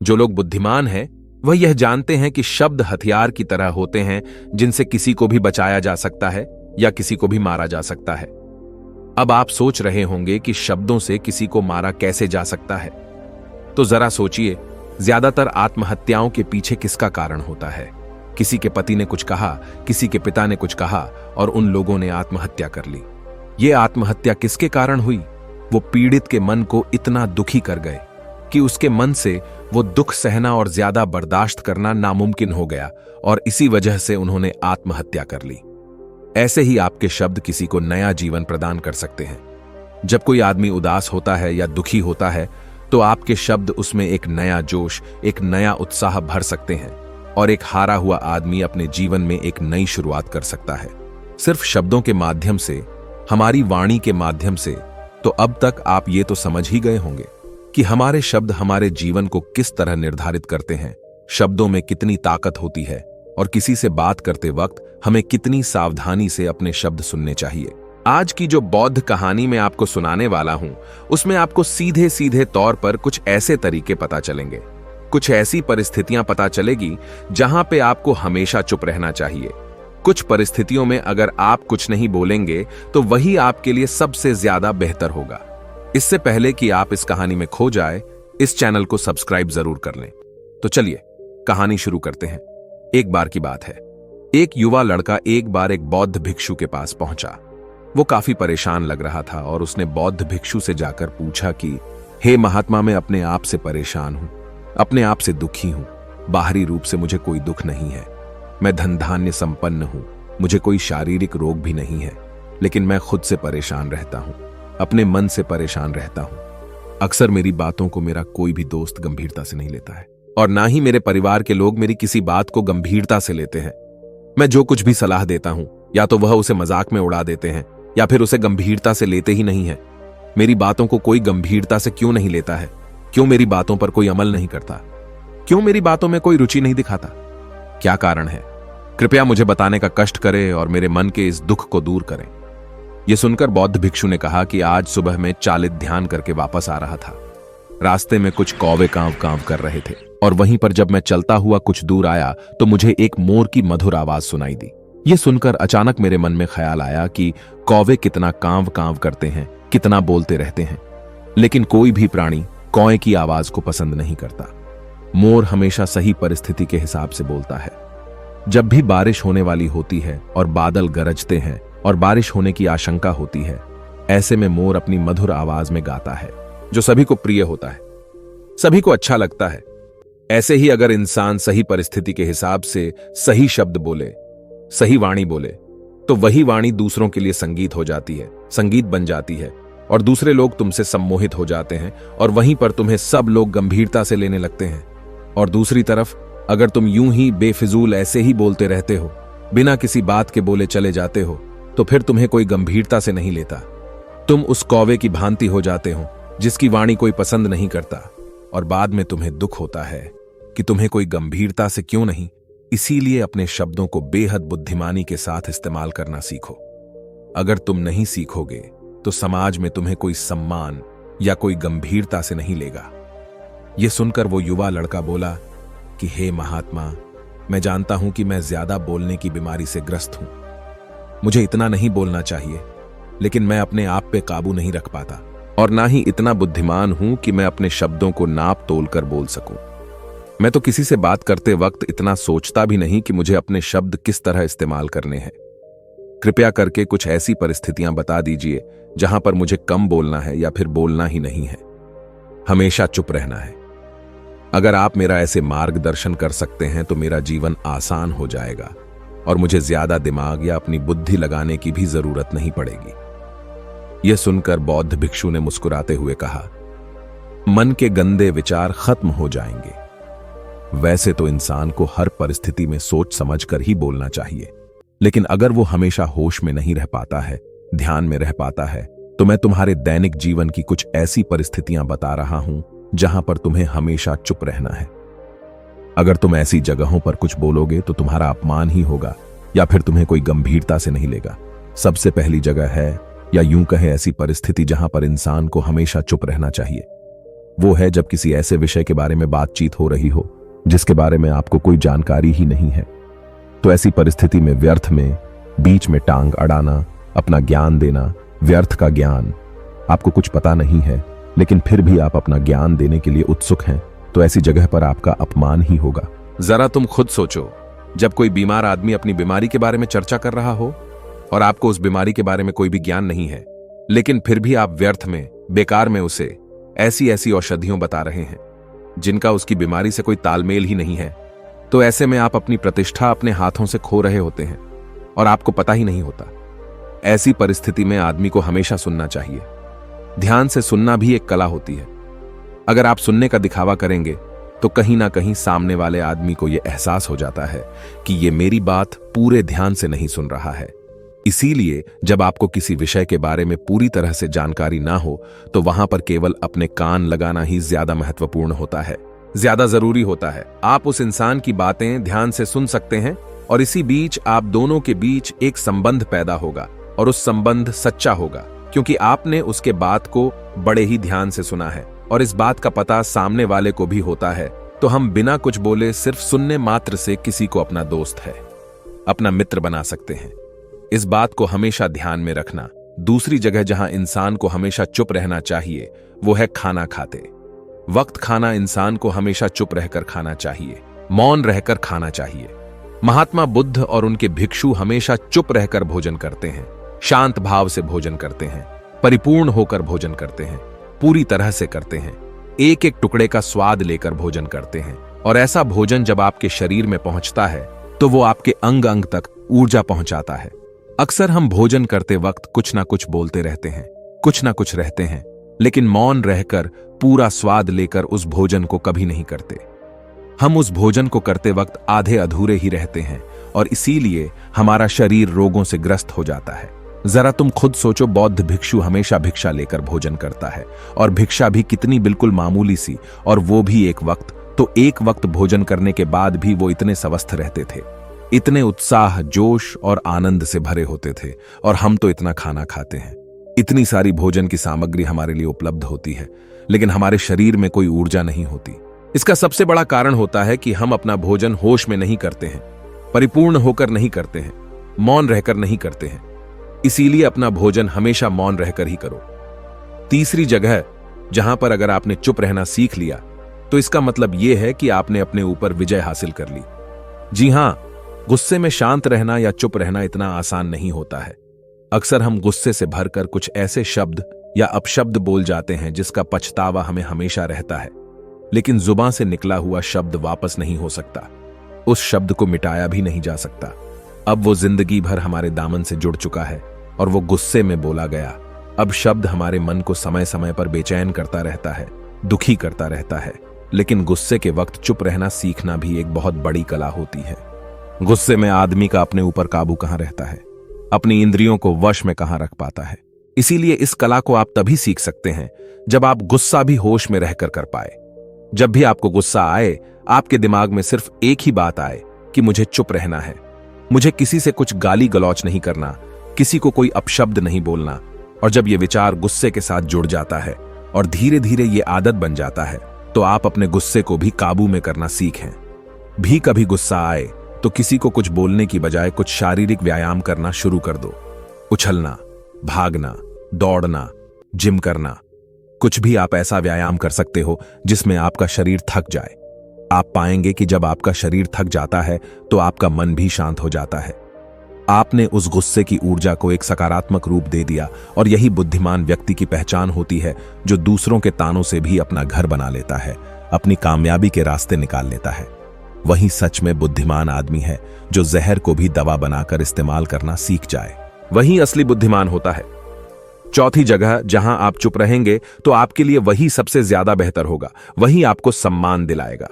जो लोग बुद्धिमान हैं वह यह जानते हैं कि शब्द हथियार की तरह होते हैं जिनसे किसी को भी बचाया जा सकता है या किसी को भी मारा जा सकता है। अब आप सोच रहे होंगे कि शब्दों से किसी को मारा कैसे जा सकता है, तो जरा सोचिए, ज्यादातर आत्महत्याओं के पीछे किसका कारण होता है? किसी के पति ने कुछ कहा, किसी के पिता ने कुछ कहा और उन लोगों ने आत्महत्या कर ली। ये आत्महत्या किसके कारण हुई? वो पीड़ित के मन को इतना दुखी कर गए कि उसके मन से वो दुख सहना और ज्यादा बर्दाश्त करना नामुमकिन हो गया और इसी वजह से उन्होंने आत्महत्या कर ली। ऐसे ही आपके शब्द किसी को नया जीवन प्रदान कर सकते हैं। जब कोई आदमी उदास होता है या दुखी होता है तो आपके शब्द उसमें एक नया जोश, एक नया उत्साह भर सकते हैं और एक हारा हुआ आदमी अपने जीवन में एक नई शुरुआत कर सकता है, सिर्फ शब्दों के माध्यम से, हमारी वाणी के माध्यम से। तो अब तक आप ये तो समझ ही गए होंगे कि हमारे शब्द हमारे जीवन को किस तरह निर्धारित करते हैं, शब्दों में कितनी ताकत होती है और किसी से बात करते वक्त हमें कितनी सावधानी से अपने शब्द सुनने चाहिए। आज की जो बौद्ध कहानी मैं आपको सुनाने वाला हूं, उसमें आपको सीधे सीधे तौर पर कुछ ऐसे तरीके पता चलेंगे, कुछ ऐसी परिस्थितियां पता चलेगी जहां पे आपको हमेशा चुप रहना चाहिए। कुछ परिस्थितियों में अगर आप कुछ नहीं बोलेंगे तो वही आपके लिए सबसे ज्यादा बेहतर होगा। इससे पहले कि आप इस कहानी में खो जाए, इस चैनल को सब्सक्राइब जरूर कर लें। तो चलिए कहानी शुरू करते हैं। एक बार की बात है, एक युवा लड़का एक बार एक बौद्ध भिक्षु के पास पहुंचा। वो काफी परेशान लग रहा था और उसने बौद्ध भिक्षु से जाकर पूछा कि हे महात्मा, मैं अपने आप से परेशान हूं, अपने आप से दुखी हूं। बाहरी रूप से मुझे कोई दुख नहीं है, मैं धन धान्य संपन्न हूं, मुझे कोई शारीरिक रोग भी नहीं है, लेकिन मैं खुद से परेशान रहता हूं, अपने मन से परेशान रहता हूं। अक्सर मेरी बातों को मेरा कोई भी दोस्त गंभीरता से नहीं लेता है और ना ही मेरे परिवार के लोग मेरी किसी बात को गंभीरता से लेते हैं। मैं जो कुछ भी सलाह देता हूं या तो वह उसे मजाक में उड़ा देते हैं या फिर उसे गंभीरता से लेते ही नहीं है। मेरी बातों को कोई गंभीरता से क्यों नहीं लेता है? क्यों मेरी बातों पर कोई अमल नहीं करता? क्यों मेरी बातों में कोई रुचि नहीं दिखाता? क्या कारण है? कृपया मुझे बताने का कष्ट करें और मेरे मन के इस दुख को दूर करें। यह सुनकर बौद्ध भिक्षु ने कहा कि आज सुबह मैं चालित ध्यान करके वापस आ रहा था। रास्ते में कुछ कौवे कांव कांव कर रहे थे और वहीं पर जब मैं चलता हुआ कुछ दूर आया तो मुझे एक मोर की मधुर आवाज सुनाई दी। यह सुनकर अचानक मेरे मन में ख्याल आया कि कौवे कितना कांव कांव करते हैं, कितना बोलते रहते हैं, लेकिन कोई भी प्राणी कौए की आवाज को पसंद नहीं करता। मोर हमेशा सही परिस्थिति के हिसाब से बोलता है। जब भी बारिश होने वाली होती है और बादल गरजते हैं और बारिश होने की आशंका होती है, ऐसे में मोर अपनी मधुर आवाज में गाता है, जो सभी को प्रिय होता है, सभी को अच्छा लगता है। ऐसे ही अगर इंसान सही परिस्थिति के हिसाब से सही शब्द बोले, सही वाणी बोले, तो वही वाणी दूसरों के लिए संगीत हो जाती है, संगीत बन जाती है और दूसरे लोग तुमसे सम्मोहित हो जाते हैं और वहीं पर तुम्हें सब लोग गंभीरता से लेने लगते हैं। और दूसरी तरफ अगर तुम यूं ही बेफिजूल ऐसे ही बोलते रहते हो, बिना किसी बात के बोले चले जाते हो, तो फिर तुम्हें कोई गंभीरता से नहीं लेता। तुम उस कौवे की भांति हो जाते हो जिसकी वाणी कोई पसंद नहीं करता और बाद में तुम्हें दुख होता है कि तुम्हें कोई गंभीरता से क्यों नहीं। इसीलिए अपने शब्दों को बेहद बुद्धिमानी के साथ इस्तेमाल करना सीखो। अगर तुम नहीं सीखोगे तो समाज में तुम्हें कोई सम्मान या कोई गंभीरता से नहीं लेगा। यह सुनकर वो युवा लड़का बोला कि हे महात्मा, मैं जानता हूं कि मैं ज्यादा बोलने की बीमारी से ग्रस्त हूं, मुझे इतना नहीं बोलना चाहिए, लेकिन मैं अपने आप पे काबू नहीं रख पाता और ना ही इतना बुद्धिमान हूं कि मैं अपने शब्दों को नाप तोल कर बोल सकूं। मैं तो किसी से बात करते वक्त इतना सोचता भी नहीं कि मुझे अपने शब्द किस तरह इस्तेमाल करने हैं। कृपया करके कुछ ऐसी परिस्थितियां बता दीजिए जहां पर मुझे कम बोलना है या फिर बोलना ही नहीं है, हमेशा चुप रहना है। अगर आप मेरा ऐसे मार्गदर्शन कर सकते हैं तो मेरा जीवन आसान हो जाएगा और मुझे ज्यादा दिमाग या अपनी बुद्धि लगाने की भी जरूरत नहीं पड़ेगी। यह सुनकर बौद्ध भिक्षु ने मुस्कुराते हुए कहा, मन के गंदे विचार खत्म हो जाएंगे। वैसे तो इंसान को हर परिस्थिति में सोच समझकर ही बोलना चाहिए, लेकिन अगर वो हमेशा होश में नहीं रह पाता है, ध्यान में रह पाता है, तो मैं तुम्हारे दैनिक जीवन की कुछ ऐसी परिस्थितियां बता रहा हूं जहां पर तुम्हें हमेशा चुप रहना है। अगर तुम ऐसी जगहों पर कुछ बोलोगे तो तुम्हारा अपमान ही होगा या फिर तुम्हें कोई गंभीरता से नहीं लेगा। सबसे पहली जगह है, या यूं कहें ऐसी परिस्थिति जहां पर इंसान को हमेशा चुप रहना चाहिए, वो है जब किसी ऐसे विषय के बारे में बातचीत हो रही हो जिसके बारे में आपको कोई जानकारी ही नहीं है। तो ऐसी परिस्थिति में व्यर्थ में बीच में टांग अड़ाना, अपना ज्ञान देना, व्यर्थ का ज्ञान, आपको कुछ पता नहीं है लेकिन फिर भी आप अपना ज्ञान देने के लिए उत्सुक हैं, तो ऐसी जगह पर आपका अपमान ही होगा। जरा तुम खुद सोचो, जब कोई बीमार आदमी अपनी बीमारी के बारे में चर्चा कर रहा हो और आपको उस बीमारी के बारे में कोई भी ज्ञान नहीं है, लेकिन फिर भी आप व्यर्थ में, बेकार में उसे ऐसी ऐसी औषधियों बता रहे हैं जिनका उसकी बीमारी से कोई तालमेल ही नहीं है, तो ऐसे में आप अपनी प्रतिष्ठा अपने हाथों से खो रहे होते हैं और आपको पता ही नहीं होता। ऐसी परिस्थिति में आदमी को हमेशा सुनना चाहिए। ध्यान से सुनना भी एक कला होती है। अगर आप सुनने का दिखावा करेंगे तो कहीं ना कहीं सामने वाले आदमी को यह एहसास हो जाता है कि ये मेरी बात पूरे ध्यान से नहीं सुन रहा है। इसीलिए जब आपको किसी विषय के बारे में पूरी तरह से जानकारी ना हो तो वहां पर केवल अपने कान लगाना ही ज्यादा महत्वपूर्ण होता है, ज्यादा जरूरी होता है। आप उस इंसान की बातें ध्यान से सुन सकते हैं और इसी बीच आप दोनों के बीच एक संबंध पैदा होगा और उस संबंध सच्चा होगा क्योंकि आपने उसके बात को बड़े ही ध्यान से सुना है और इस बात का पता सामने वाले को भी होता है। तो हम बिना कुछ बोले सिर्फ सुनने मात्र से किसी को अपना दोस्त है, अपना मित्र बना सकते हैं। इस बात को हमेशा ध्यान में रखना। दूसरी जगह जहां इंसान को हमेशा चुप रहना चाहिए वो है खाना खाते वक्त। खाना इंसान को हमेशा चुप रहकर खाना चाहिए, मौन रहकर खाना चाहिए। महात्मा बुद्ध और उनके भिक्षु हमेशा चुप रहकर भोजन करते हैं, शांत भाव से भोजन करते हैं, परिपूर्ण होकर भोजन करते हैं, पूरी तरह से करते हैं, एक एक टुकड़े का स्वाद लेकर भोजन करते हैं। और ऐसा भोजन जब आपके शरीर में पहुंचता है तो वो आपके अंग अंग तक ऊर्जा पहुंचाता है। अक्सर हम भोजन करते वक्त कुछ ना कुछ बोलते रहते हैं, कुछ ना कुछ रहते हैं, लेकिन मौन रहकर पूरा स्वाद लेकर उस भोजन को कभी नहीं करते। हम उस भोजन को करते वक्त आधे अधूरे ही रहते हैं और इसीलिए हमारा शरीर रोगों से ग्रस्त हो जाता है। जरा तुम खुद सोचो, बौद्ध भिक्षु हमेशा भिक्षा लेकर भोजन करता है और भिक्षा भी कितनी बिल्कुल मामूली सी, और वो भी एक वक्त। तो एक वक्त भोजन करने के बाद भी वो इतने स्वस्थ रहते थे, इतने उत्साह, जोश और आनंद से भरे होते थे। और हम तो इतना खाना खाते हैं, इतनी सारी भोजन की सामग्री हमारे लिए उपलब्ध होती है, लेकिन हमारे शरीर में कोई ऊर्जा नहीं होती। इसका सबसे बड़ा कारण होता है कि हम अपना भोजन होश में नहीं करते हैं, परिपूर्ण होकर नहीं करते हैं, मौन रहकर नहीं करते हैं। इसीलिए अपना भोजन हमेशा मौन रहकर ही करो। तीसरी जगह जहां पर अगर आपने चुप रहना सीख लिया तो इसका मतलब यह है कि आपने अपने ऊपर विजय हासिल कर ली। जी हां, गुस्से में शांत रहना या चुप रहना इतना आसान नहीं होता है। अक्सर हम गुस्से से भरकर कुछ ऐसे शब्द या अपशब्द बोल जाते हैं जिसका पछतावा हमें हमेशा रहता है, लेकिन जुबान से निकला हुआ शब्द वापस नहीं हो सकता, उस शब्द को मिटाया भी नहीं जा सकता। अब वो जिंदगी भर हमारे दामन से जुड़ चुका है और वो गुस्से में बोला गया अब शब्द हमारे मन को समय समय पर बेचैन करता रहता है, दुखी करता रहता है। लेकिन गुस्से के वक्त चुप रहना सीखना भी एक बहुत बड़ी कला होती है। गुस्से में आदमी का अपने ऊपर काबू कहां रहता है, अपनी इंद्रियों को वश में कहां रख पाता है। इसीलिए इस कला को आप तभी सीख सकते हैं जब आप गुस्सा भी होश में रहकर कर पाए। जब भी आपको गुस्सा आए, आपके दिमाग में सिर्फ एक ही बात आए कि मुझे चुप रहना है, मुझे किसी से कुछ गाली गलौच नहीं करना, किसी को कोई अपशब्द नहीं बोलना। और जब यह विचार गुस्से के साथ जुड़ जाता है और धीरे धीरे यह आदत बन जाता है तो आप अपने गुस्से को भी काबू में करना सीखें। भी कभी गुस्सा आए तो किसी को कुछ बोलने की बजाय कुछ शारीरिक व्यायाम करना शुरू कर दो। उछलना, भागना, दौड़ना, जिम करना, कुछ भी आप ऐसा व्यायाम कर सकते हो जिसमें आपका शरीर थक जाए। आप पाएंगे कि जब आपका शरीर थक जाता है तो आपका मन भी शांत हो जाता है। आपने उस गुस्से की ऊर्जा को एक सकारात्मक रूप दे दिया और यही बुद्धिमान व्यक्ति की पहचान होती है, जो दूसरों के तानों से भी अपना घर बना लेता है, अपनी कामयाबी के रास्ते निकाल लेता है। वही सच में बुद्धिमान आदमी है जो जहर को भी दवा बनाकर इस्तेमाल करना सीख जाए। वही असली बुद्धिमान होता है। चौथी जगह जहां आप चुप रहेंगे तो आपके लिए वही सबसे ज्यादा बेहतर होगा, वही आपको सम्मान दिलाएगा।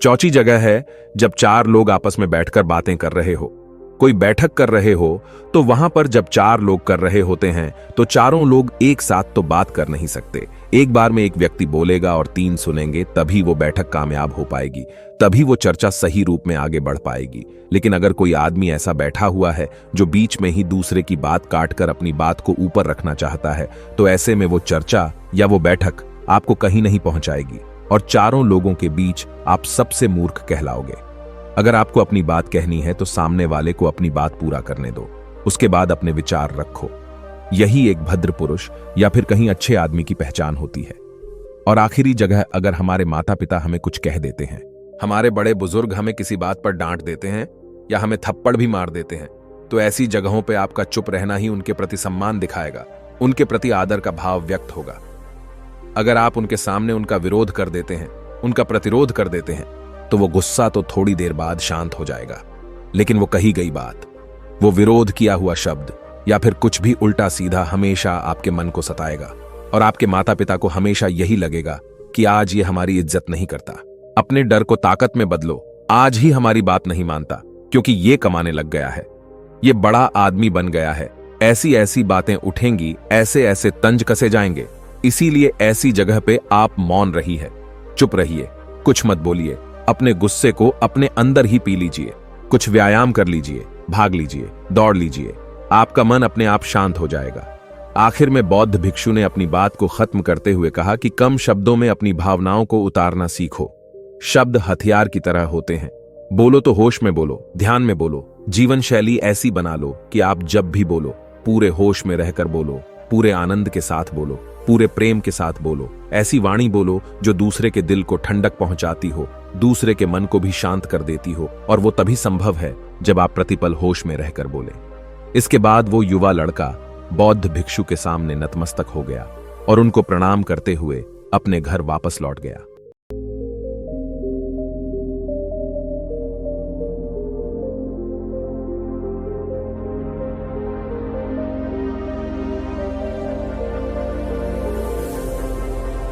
चौथी जगह है जब चार लोग आपस में बैठकर बातें कर रहे हो, कोई बैठक कर रहे हो, तो वहां पर जब चार लोग कर रहे होते हैं तो चारों लोग एक साथ तो बात कर नहीं सकते। एक बार में एक व्यक्ति बोलेगा और तीन सुनेंगे, तभी वो बैठक कामयाब हो पाएगी, तभी वो चर्चा सही रूप में आगे बढ़ पाएगी। लेकिन अगर कोई आदमी ऐसा बैठा हुआ है जो बीच में ही दूसरे की बात काटकर अपनी बात को ऊपर रखना चाहता है, तो ऐसे में वो चर्चा या वो बैठक आपको कहीं नहीं पहुंचाएगी और चारों लोगों के बीच आप सबसे मूर्ख कहलाओगे। अगर आपको अपनी बात कहनी है तो सामने वाले को अपनी बात पूरा करने दो, उसके बाद अपने विचार रखो। यही एक भद्र पुरुष या फिर कहीं अच्छे आदमी की पहचान होती है। और आखिरी जगह, अगर हमारे माता पिता हमें कुछ कह देते हैं, हमारे बड़े बुजुर्ग हमें किसी बात पर डांट देते हैं या हमें थप्पड़ भी मार देते हैं, तो ऐसी जगहों पे आपका चुप रहना ही उनके प्रति सम्मान दिखाएगा, उनके प्रति आदर का भाव व्यक्त होगा। अगर आप उनके सामने उनका विरोध कर देते हैं, उनका प्रतिरोध कर देते हैं, तो वो गुस्सा तो थोड़ी देर बाद शांत हो जाएगा, लेकिन वो कही गई बात, वो विरोध किया हुआ शब्द या फिर कुछ भी उल्टा सीधा हमेशा आपके मन को सताएगा और आपके माता पिता को हमेशा यही लगेगा कि आज ये हमारी इज्जत नहीं करता। अपने डर को ताकत में बदलो। आज ही हमारी बात नहीं मानता क्योंकि ये कमाने लग गया है, ये बड़ा आदमी बन गया है, ऐसी ऐसी बातें उठेंगी, ऐसे ऐसे तंज कसे जाएंगे। इसीलिए ऐसी जगह पे आप मौन रही है, चुप रहिए, कुछ मत बोलिए, अपने गुस्से को अपने अंदर ही पी लीजिए, कुछ व्यायाम कर लीजिए, भाग लीजिए, दौड़ लीजिए, आपका मन अपने आप शांत हो जाएगा। आखिर में बौद्ध भिक्षु ने अपनी बात को खत्म करते हुए कहा कि कम शब्दों में अपनी भावनाओं को उतारना सीखो। शब्द हथियार की तरह होते हैं। बोलो तो होश में बोलो, ध्यान में बोलो। जीवन शैली ऐसी बना लो कि आप जब भी बोलो पूरे होश में रहकर बोलो, पूरे आनंद के साथ बोलो, पूरे प्रेम के साथ बोलो। ऐसी वाणी बोलो जो दूसरे के दिल को ठंडक पहुंचाती हो, दूसरे के मन को भी शांत कर देती हो, और वो तभी संभव है जब आप प्रतिपल होश में रहकर बोले। इसके बाद वो युवा लड़का बौद्ध भिक्षु के सामने नतमस्तक हो गया और उनको प्रणाम करते हुए अपने घर वापस लौट गया।